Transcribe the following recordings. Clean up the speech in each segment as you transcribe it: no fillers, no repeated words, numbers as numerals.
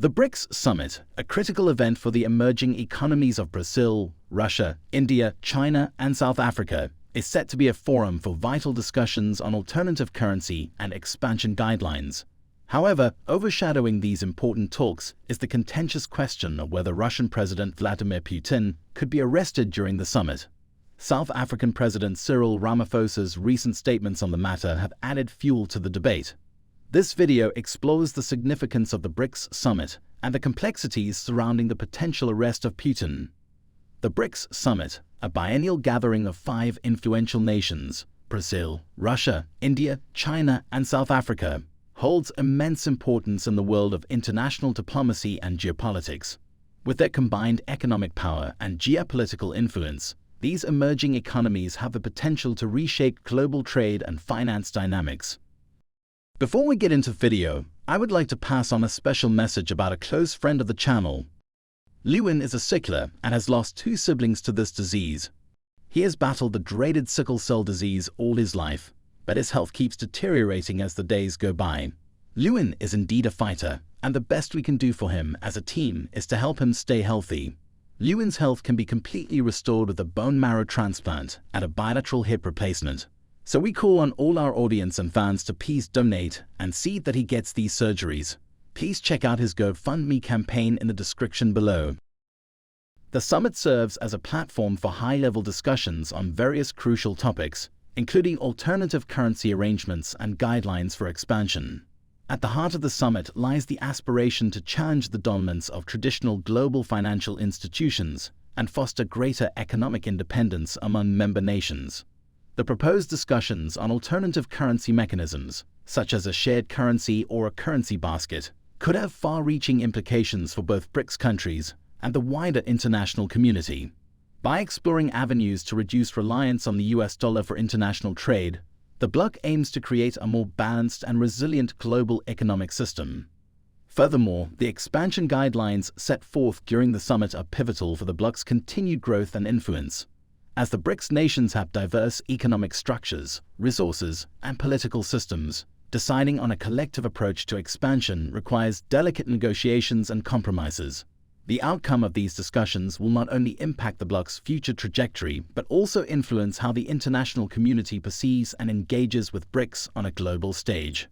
The BRICS Summit, a critical event for the emerging economies of Brazil, Russia, India, China, and South Africa, is set to be a forum for vital discussions on alternative currency and expansion guidelines. However, overshadowing these important talks is the contentious question of whether Russian President Vladimir Putin could be arrested during the summit. South African President Cyril Ramaphosa's recent statements on the matter have added fuel to the debate. This video explores the significance of the BRICS Summit and the complexities surrounding the potential arrest of Putin. The BRICS Summit, a biennial gathering of 5 influential nations, Brazil, Russia, India, China, and South Africa, holds immense importance in the world of international diplomacy and geopolitics. With their combined economic power and geopolitical influence, these emerging economies have the potential to reshape global trade and finance dynamics. Before we get into the video, I would like to pass on a special message about a close friend of the channel. Lewin is a sickler and has lost 2 siblings to this disease. He has battled the dreaded sickle cell disease all his life, but his health keeps deteriorating as the days go by. Lewin is indeed a fighter, and the best we can do for him as a team is to help him stay healthy. Lewin's health can be completely restored with a bone marrow transplant and a bilateral hip replacement. So we call on all our audience and fans to please donate and see that he gets these surgeries. Please check out his GoFundMe campaign in the description below. The summit serves as a platform for high-level discussions on various crucial topics, including alternative currency arrangements and guidelines for expansion. At the heart of the summit lies the aspiration to challenge the dominance of traditional global financial institutions and foster greater economic independence among member nations. The proposed discussions on alternative currency mechanisms, such as a shared currency or a currency basket, could have far-reaching implications for both BRICS countries and the wider international community. By exploring avenues to reduce reliance on the US dollar for international trade, the bloc aims to create a more balanced and resilient global economic system. Furthermore, the expansion guidelines set forth during the summit are pivotal for the bloc's continued growth and influence. As the BRICS nations have diverse economic structures, resources, and political systems, deciding on a collective approach to expansion requires delicate negotiations and compromises. The outcome of these discussions will not only impact the bloc's future trajectory, but also influence how the international community perceives and engages with BRICS on a global stage.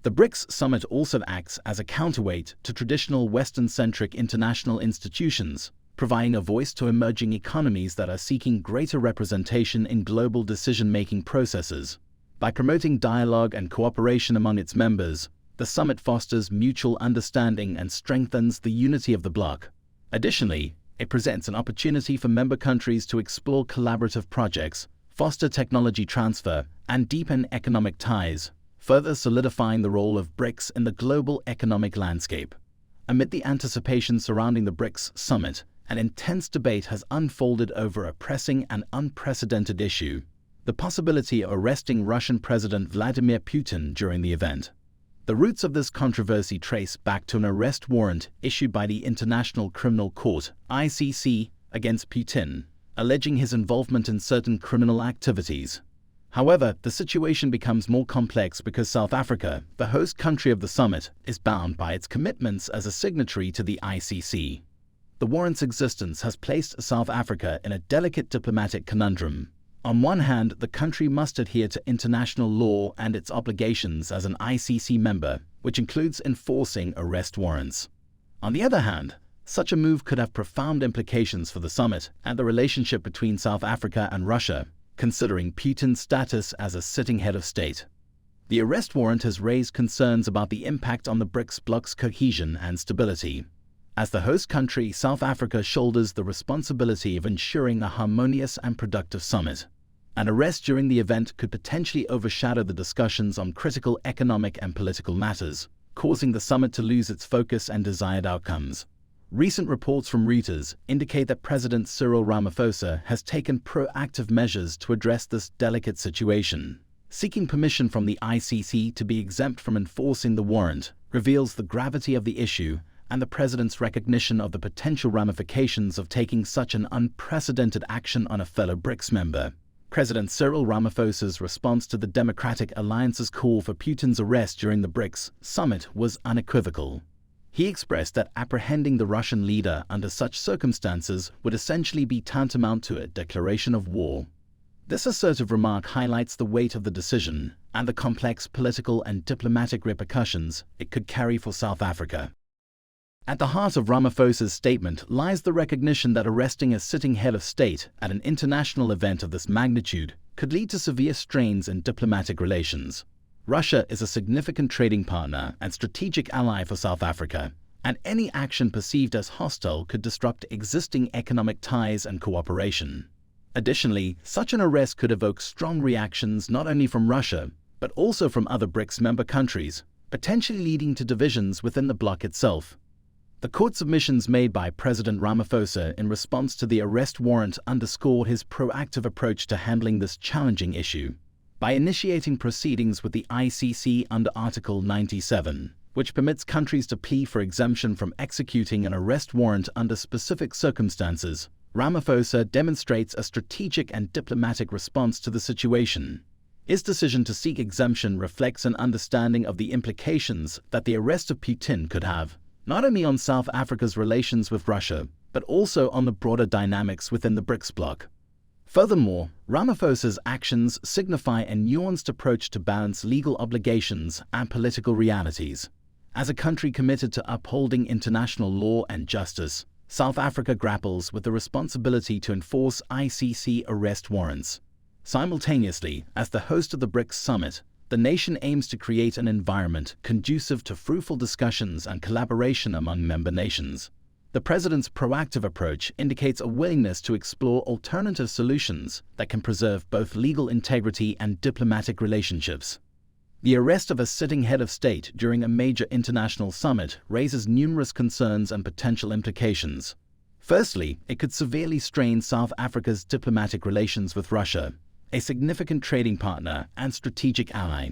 The BRICS Summit also acts as a counterweight to traditional Western-centric international institutions, providing a voice to emerging economies that are seeking greater representation in global decision-making processes. By promoting dialogue and cooperation among its members, the summit fosters mutual understanding and strengthens the unity of the bloc. Additionally, it presents an opportunity for member countries to explore collaborative projects, foster technology transfer, and deepen economic ties, further solidifying the role of BRICS in the global economic landscape. Amid the anticipation surrounding the BRICS Summit, an intense debate has unfolded over a pressing and unprecedented issue: the possibility of arresting Russian President Vladimir Putin during the event. The roots of this controversy trace back to an arrest warrant issued by the International Criminal Court (ICC) against Putin, alleging his involvement in certain criminal activities. However, the situation becomes more complex because South Africa, the host country of the summit, is bound by its commitments as a signatory to the ICC. The warrant's existence has placed South Africa in a delicate diplomatic conundrum. On one hand, the country must adhere to international law and its obligations as an ICC member, which includes enforcing arrest warrants. On the other hand, such a move could have profound implications for the summit and the relationship between South Africa and Russia, considering Putin's status as a sitting head of state. The arrest warrant has raised concerns about the impact on the BRICS bloc's cohesion and stability. As the host country, South Africa shoulders the responsibility of ensuring a harmonious and productive summit. An arrest during the event could potentially overshadow the discussions on critical economic and political matters, causing the summit to lose its focus and desired outcomes. Recent reports from Reuters indicate that President Cyril Ramaphosa has taken proactive measures to address this delicate situation. Seeking permission from the ICC to be exempt from enforcing the warrant reveals the gravity of the issue and the president's recognition of the potential ramifications of taking such an unprecedented action on a fellow BRICS member. President Cyril Ramaphosa's response to the Democratic Alliance's call for Putin's arrest during the BRICS Summit was unequivocal. He expressed that apprehending the Russian leader under such circumstances would essentially be tantamount to a declaration of war. This assertive remark highlights the weight of the decision and the complex political and diplomatic repercussions it could carry for South Africa. At the heart of Ramaphosa's statement lies the recognition that arresting a sitting head of state at an international event of this magnitude could lead to severe strains in diplomatic relations. Russia is a significant trading partner and strategic ally for South Africa, and any action perceived as hostile could disrupt existing economic ties and cooperation. Additionally, such an arrest could evoke strong reactions not only from Russia, but also from other BRICS member countries, potentially leading to divisions within the bloc itself. The court submissions made by President Ramaphosa in response to the arrest warrant underscore his proactive approach to handling this challenging issue. By initiating proceedings with the ICC under Article 97, which permits countries to plea for exemption from executing an arrest warrant under specific circumstances, Ramaphosa demonstrates a strategic and diplomatic response to the situation. His decision to seek exemption reflects an understanding of the implications that the arrest of Putin could have, not only on South Africa's relations with Russia, but also on the broader dynamics within the BRICS bloc. Furthermore, Ramaphosa's actions signify a nuanced approach to balance legal obligations and political realities. As a country committed to upholding international law and justice, South Africa grapples with the responsibility to enforce ICC arrest warrants. Simultaneously, as the host of the BRICS Summit, the nation aims to create an environment conducive to fruitful discussions and collaboration among member nations. The president's proactive approach indicates a willingness to explore alternative solutions that can preserve both legal integrity and diplomatic relationships. The arrest of a sitting head of state during a major international summit raises numerous concerns and potential implications. Firstly, it could severely strain South Africa's diplomatic relations with Russia, a significant trading partner and strategic ally.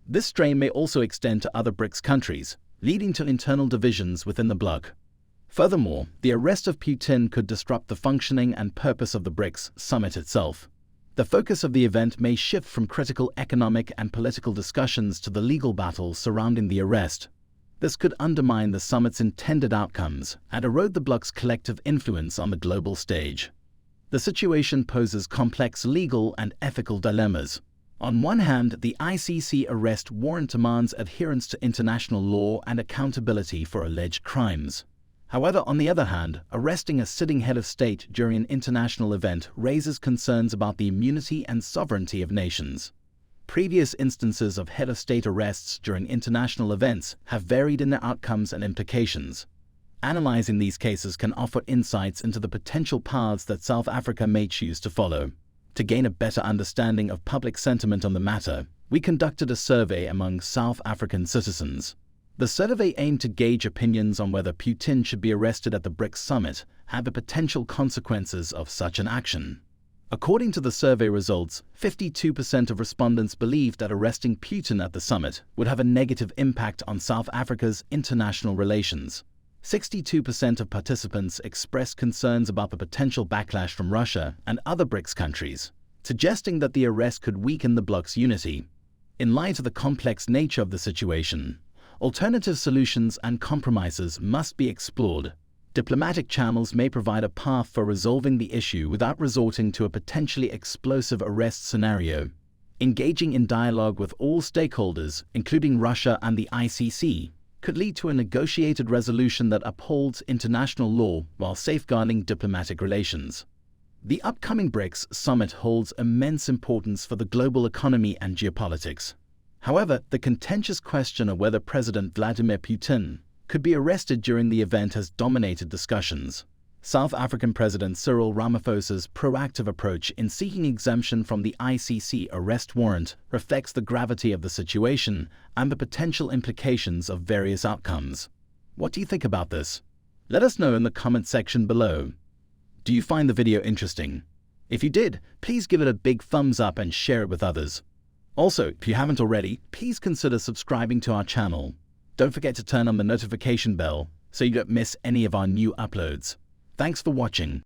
This strain may also extend to other BRICS countries, leading to internal divisions within the bloc. Furthermore, the arrest of Putin could disrupt the functioning and purpose of the BRICS Summit itself. The focus of the event may shift from critical economic and political discussions to the legal battle surrounding the arrest. This could undermine the summit's intended outcomes and erode the bloc's collective influence on the global stage. The situation poses complex legal and ethical dilemmas. On one hand, the ICC arrest warrant demands adherence to international law and accountability for alleged crimes. However, on the other hand, arresting a sitting head of state during an international event raises concerns about the immunity and sovereignty of nations. Previous instances of head of state arrests during international events have varied in their outcomes and implications. Analyzing these cases can offer insights into the potential paths that South Africa may choose to follow. To gain a better understanding of public sentiment on the matter, we conducted a survey among South African citizens. The survey aimed to gauge opinions on whether Putin should be arrested at the BRICS Summit and the potential consequences of such an action. According to the survey results, 52% of respondents believed that arresting Putin at the summit would have a negative impact on South Africa's international relations. 62% of participants expressed concerns about the potential backlash from Russia and other BRICS countries, suggesting that the arrest could weaken the bloc's unity. In light of the complex nature of the situation, alternative solutions and compromises must be explored. Diplomatic channels may provide a path for resolving the issue without resorting to a potentially explosive arrest scenario. Engaging in dialogue with all stakeholders, including Russia and the ICC, could lead to a negotiated resolution that upholds international law while safeguarding diplomatic relations. The upcoming BRICS Summit holds immense importance for the global economy and geopolitics. However, the contentious question of whether President Vladimir Putin could be arrested during the event has dominated discussions. South African President Cyril Ramaphosa's proactive approach in seeking exemption from the ICC arrest warrant reflects the gravity of the situation and the potential implications of various outcomes. What do you think about this? Let us know in the comment section below. Do you find the video interesting? If you did, please give it a big thumbs up and share it with others. Also, if you haven't already, please consider subscribing to our channel. Don't forget to turn on the notification bell so you don't miss any of our new uploads. Thanks for watching.